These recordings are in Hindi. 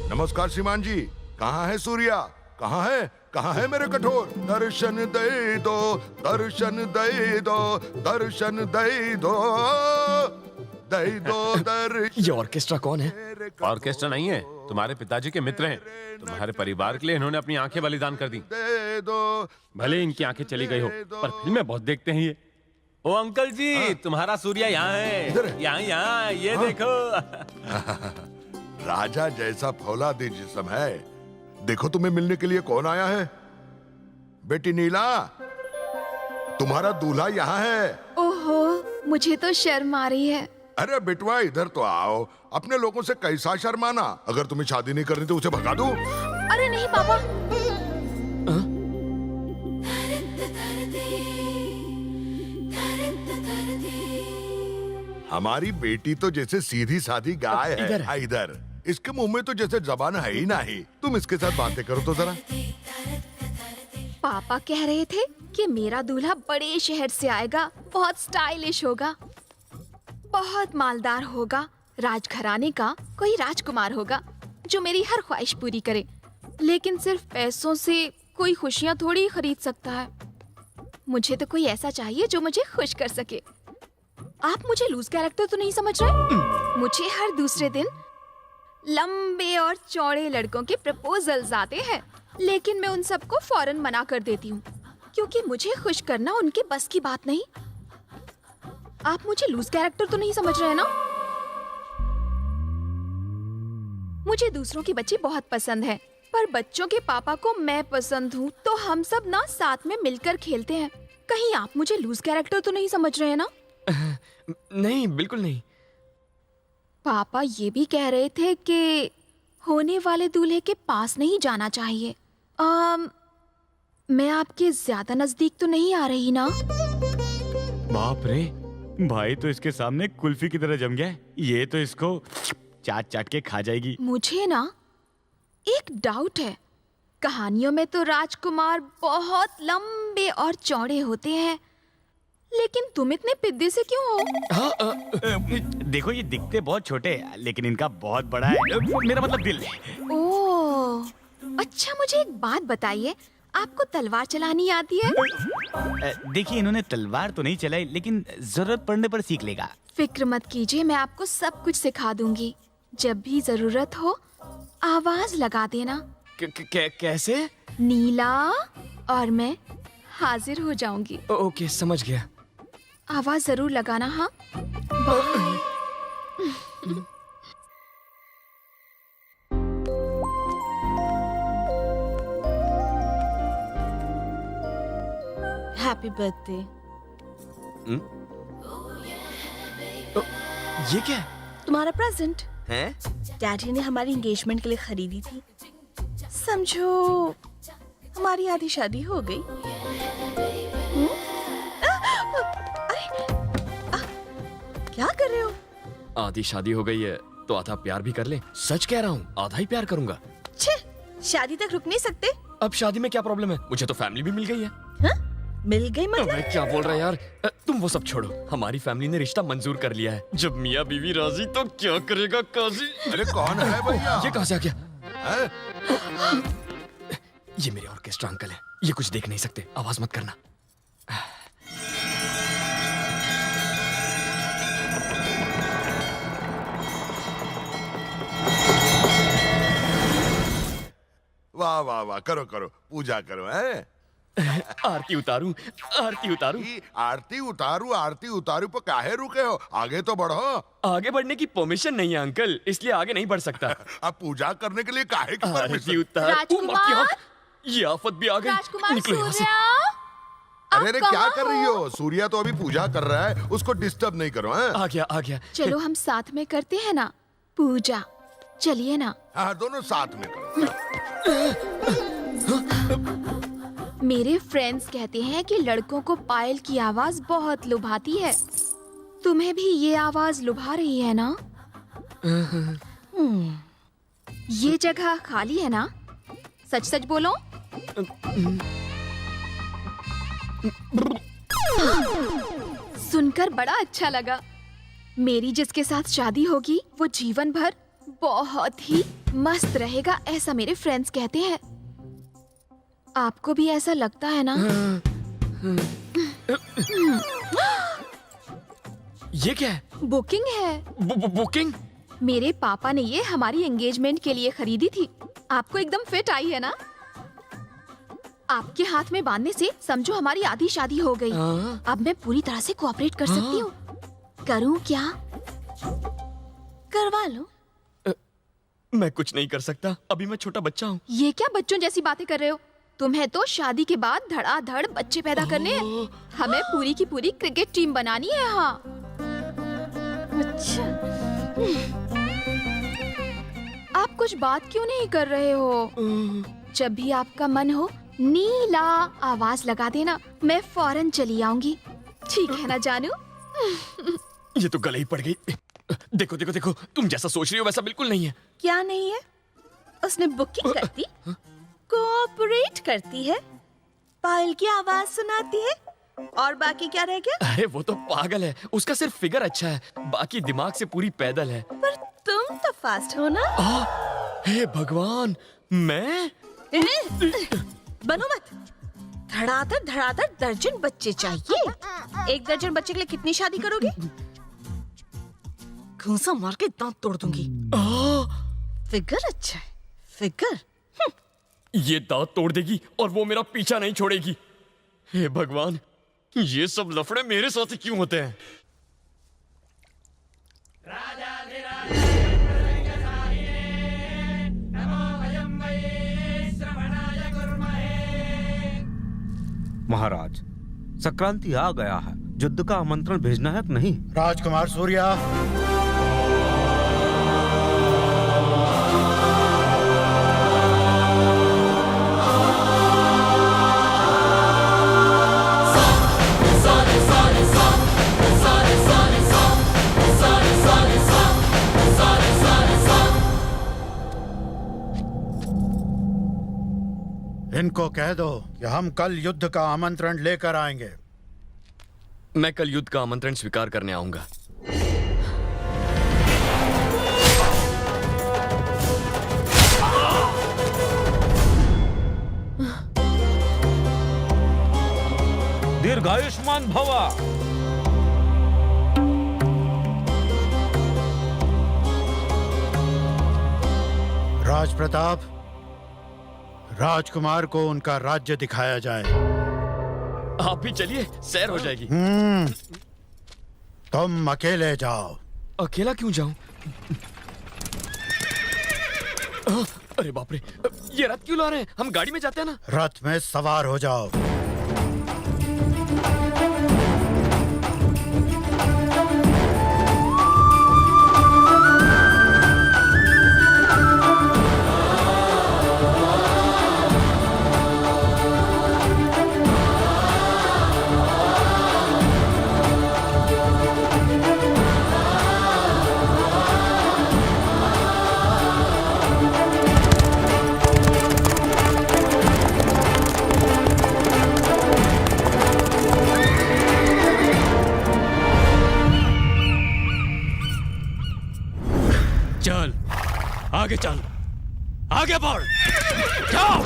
नमस्कार श्रीमान जी, कहाँ है सूर्या? कहाँ है मेरे कठोर? दर्शन दे दो, दर्शन दे दो, दर्शन दे दो, दे दो दर्शन। ये ऑर्केस्ट्रा कौन है? ऑर्केस्ट्रा नहीं है, तुम्हारे पिताजी के मित्र हैं। तुम्हारे परिवार के लिए इन्होंने अपनी आंखें बलिदान कर दी। दे दो। भले इनकी आंखें चली गई हो, पर फिल्में बहुत देखते हैं ये। ओ अंकल जी, तुम्हारा सूर्या यहाँ है। यहाँ ये देखो। राजा जैसा फौलादी जिस्म है। देखो तुम्हें मिलने के लिए कौन आया है। बेटी नीला, तुम्हारा दूल्हा यहाँ है। ओहो, मुझे तो शर्म आ रही है। अरे बेटवा इधर तो आओ। अपने लोगों से कैसा शर्माना। अगर तुम्हें शादी नहीं करनी तो उसे भगा दूं। अरे नहीं पापा। हमारी बेटी तो जैसे सीधी सादी गाय है। इधर इसके मुंह में तो जैसे जबान है ही नहीं। तुम इसके साथ बातें करो तो जरा। पापा कह रहे थे कि मेरा दूल्हा बड़े शहर से आएगा, बहुत स्टाइलिश होगा, बहुत मालदार होगा, राजघराने का कोई राजकुमार होगा जो मेरी हर ख्वाहिश पूरी करे। लेकिन सिर्फ पैसों से कोई खुशियाँ थोड़ी खरीद सकता है। मुझे तो कोई ऐसा चाहिए जो मुझे खुश कर सके। आप मुझे लूज कैरेक्टर तो नहीं समझ रहे? मुझे हर दूसरे दिन लंबे और चौड़े लड़कों के प्रपोजल्स आते हैं, लेकिन मैं उन सबको फौरन मना कर देती हूँ, क्योंकि मुझे खुश करना उनके बस की बात नहीं। आप मुझे लूज कैरेक्टर तो नहीं समझ रहे हैं ना? मुझे दूसरों के बच्चे बहुत पसंद हैं, पर बच्चों के पापा को मैं पसंद हूँ, तो हम सब ना साथ में मिलकर खेलते हैं। कहीं आप मुझे लूज कैरेक्टर तो नहीं समझ रहे हैं ना? नहीं, बिल्कुल नहीं। पापा ये भी कह रहे थे कि होने वाले दूल्हे के पास नहीं जाना चाहिए। मैं आपके ज्यादा नजदीक तो नहीं आ रही ना? बाप रे, भाई तो इसके सामने कुल्फी की तरह जम गया है। ये तो इसको चाट चाट के खा जाएगी। मुझे ना एक डाउट है। कहानियों में तो राजकुमार बहुत लंबे और चौड़े होते हैं, लेकिन तुम इतने पिद्दे से क्यों हो? देखो ये दिखते बहुत छोटे हैं, लेकिन इनका बहुत बड़ा है। मेरा मतलब दिल। ओह, अच्छा मुझे एक बात बताइए, आपको तलवार चलानी आती है? देखिए इन्होंने तलवार तो नहीं चलाई, लेकिन जरूरत पड़ने पर सीख लेगा। फिक्र मत कीजिए, मैं आपको सब कुछ सिखा दूंगी। जब भी जरूरत हो आवाज लगा देना। कैसे? नीला और मैं हाजिर हो जाऊंगी। ओके, समझ गया। आवाज जरूर लगाना। हाँ, हैप्पी बर्थडे। ये क्या है? तुम्हारा प्रेजेंट हैं? डैडी ने हमारी एंगेजमेंट के लिए खरीदी थी। समझो हमारी आधी शादी हो गई। क्या कर रहे हो? आधी शादी हो गई है तो आधा प्यार भी कर ले। सच कह रहा हूँ, आधा ही प्यार करूंगा। छे, शादी तक रुक नहीं सकते? अब शादी में क्या प्रॉब्लम है? मुझे तो फैमिली भी मिल गई है। हाँ? मिल गई मतलब? मैं क्या बोल रहा है यार। तुम वो सब छोड़ो, हमारी फैमिली ने रिश्ता मंजूर कर लिया है। जब मियाँ बीवी राजी तो क्या करेगा काजी। अरे कौन है भैया? ये कहाँ से आ गया? है? ये मेरे ऑर्केस्ट्रा अंकल है। ये कुछ देख नहीं सकते, आवाज मत करना। वाह वाह वाह, करो करो, पूजा करो। है आरती उतारूं, आरती उतारूं। आरती उतारू पर काहे रुके हो? आगे तो बढ़ो। आगे बढ़ने की परमिशन नहीं है अंकल, इसलिए आगे नहीं बढ़ सकता। अब पूजा करने के लिए काहे की आरती परमिशन? उतार। राजकुमार! ये आफत भी आ गई। राजकुमार निकलो यहाँ से। सूर्या, अरे क्या कर रही हो? सूर्या तो अभी पूजा कर रहा है, उसको डिस्टर्ब नहीं करो। हैं? आ गया, आ गया। चलो हम साथ में करते हैं ना पूजा। चलिए ना। हाँ, दोनों साथ में करो। मेरे फ्रेंड्स कहते हैं कि लड़कों को पायल की आवाज बहुत लुभाती है। तुम्हें भी ये आवाज लुभा रही है ना? ये जगह खाली है ना? सच सच बोलो। सुनकर बड़ा अच्छा लगा। मेरी जिसके साथ शादी होगी वो जीवन भर बहुत ही मस्त रहेगा ऐसा मेरे फ्रेंड्स कहते हैं। आपको भी ऐसा लगता है ना? ये क्या है? बुकिंग है। बुकिंग? मेरे पापा ने ये हमारी एंगेजमेंट के लिए खरीदी थी। आपको एकदम फिट आई है ना? आपके हाथ में बांधने से समझो हमारी आधी शादी हो गई। अब मैं पूरी तरह से कोऑपरेट कर सकती हूँ। करूँ क्या? करवा लो। मैं कुछ नहीं कर सकता, अभी मैं छोटा बच्चा हूँ। ये क्या बच्चों जैसी बातें कर रहे हो? तुम्हें तो शादी के बाद धड़ाधड़ बच्चे पैदा करने हैं। हमें पूरी की पूरी क्रिकेट टीम बनानी है यहाँ। अच्छा, आप कुछ बात क्यों नहीं कर रहे हो? जब भी आपका मन हो नीला आवाज लगा देना, मैं फौरन चली आऊंगी। ठीक है ना जानू? ये तो गले ही पड़ गई। देखो देखो देखो, तुम जैसा सोच रही हो वैसा बिल्कुल नहीं है। क्या नहीं है? उसने बुकिंग करती, कोऑपरेट करती है, पायल की आवाज सुनाती है, और बाकी क्या रह गया? अरे वो तो पागल है, उसका सिर्फ फिगर अच्छा है, बाकी दिमाग से पूरी पैदल है। पर तुम तो फास्ट हो ना? हे भगवान, मैं? बनो मत। धड़ाधड़ दर्जन बच्चे चाहिए। एक दर्जन बच्चे के लिए कितनी शादी करोगे? घूंसा मार के दांत तोड़ दूंगी। फिगर अच्छा है, फिगर। ये दांत तोड़ देगी और वो मेरा पीछा नहीं छोड़ेगी। हे भगवान, ये सब लफड़े मेरे साथ ही क्यों होते हैं? महाराज, संक्रांति आ गया है, युद्ध का आमंत्रण भेजना है कि नहीं? राजकुमार सूर्या, इनको कह दो कि हम कल युद्ध का आमंत्रण लेकर आएंगे। मैं कल युद्ध का आमंत्रण स्वीकार करने आऊंगा। दीर्घायुष्मान भवा। राज प्रताप, राजकुमार को उनका राज्य दिखाया जाए। आप भी चलिए, सैर हो जाएगी। तुम अकेले जाओ। अकेला क्यों जाऊं? अरे बाप रे, ये रथ क्यों ला रहे हैं? हम गाड़ी में जाते हैं ना। रथ में सवार हो जाओ। चल आगे, चल आगे बढ़, जाओ।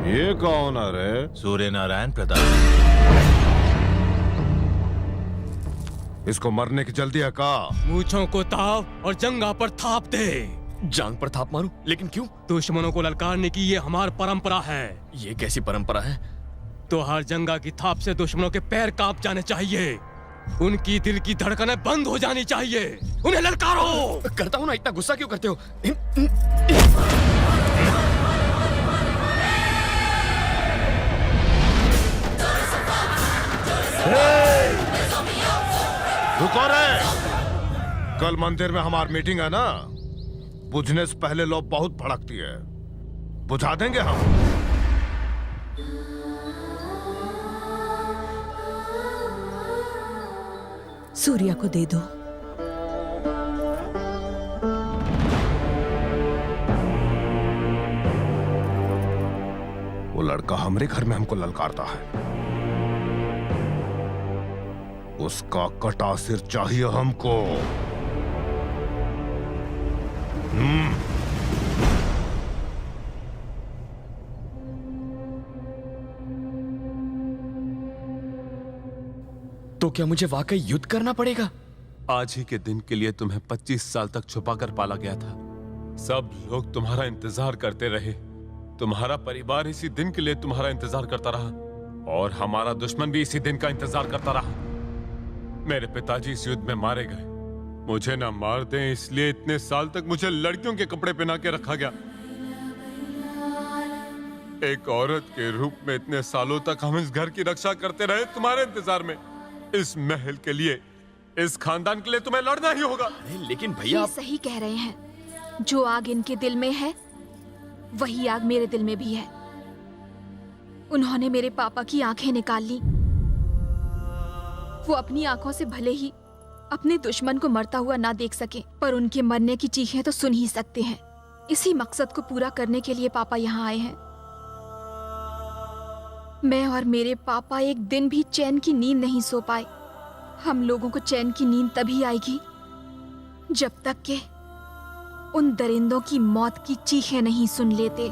ये कौन है रे? सूर्य नारायण प्रताप। इसको मरने की जल्दी है का? मूंछों को ताव और जंगा पर थाप दे। जांग पर थाप मारूं, लेकिन क्यों? दुश्मनों को ललकारने की ये हमारी परंपरा है। ये कैसी परंपरा है? तो हर जंगा की थाप से दुश्मनों के पैर कांप जाने चाहिए, उनकी दिल की धड़कनें बंद हो जानी चाहिए। उन्हें ललकारो। करता हूं ना, इतना गुस्सा क्यों करते हो? रुको रे। कल मंदिर में हमारी मीटिंग है ना, बुझने से पहले लोग बहुत भड़कती है, बुझा देंगे हम। सूर्या को दे दो। वो लड़का हमारे घर में हमको ललकारता है, उसका कटा सिर चाहिए हमको। तो क्या मुझे वाकई युद्ध करना पड़ेगा? आज ही के दिन के लिए तुम्हें 25 साल तक छुपाकर पाला गया था। सब लोग तुम्हारा इंतजार करते रहे, तुम्हारा परिवार इसी दिन के लिए तुम्हारा इंतजार करता रहा, और हमारा दुश्मन भी इसी दिन का इंतजार करता रहा। मेरे पिताजी इस युद्ध में मारे गए, मुझे ना मार दें इसलिए इतने साल तक मुझे लड़कियों के कपड़े पहना के रखा गया। एक औरत के रूप में इतने सालों तक हम इस घर की रक्षा करते रहे तुम्हारे इंतजार में। इस महल के लिए, इस खानदान के लिए तुम्हें लड़ना ही होगा। लेकिन भैया, ये सही कह रहे हैं। जो आग इनके दिल में है, वही आग मेरे दिल में भी है। उन्होंने मेरे पापा की आंखें निकाल ली। वो अपनी आंखों से भले ही अपने दुश्मन को मरता हुआ ना देख सके, पर उनके मरने की चीखें तो सुन ही सकते हैं। इसी मकसद को पूरा करने के लिए पापा यहाँ आए हैं। मैं और मेरे पापा एक दिन भी चैन की नींद नहीं सो पाए। हम लोगों को चैन की नींद तभी आएगी जब तक के उन दरिंदों की मौत की चीखें नहीं सुन लेते।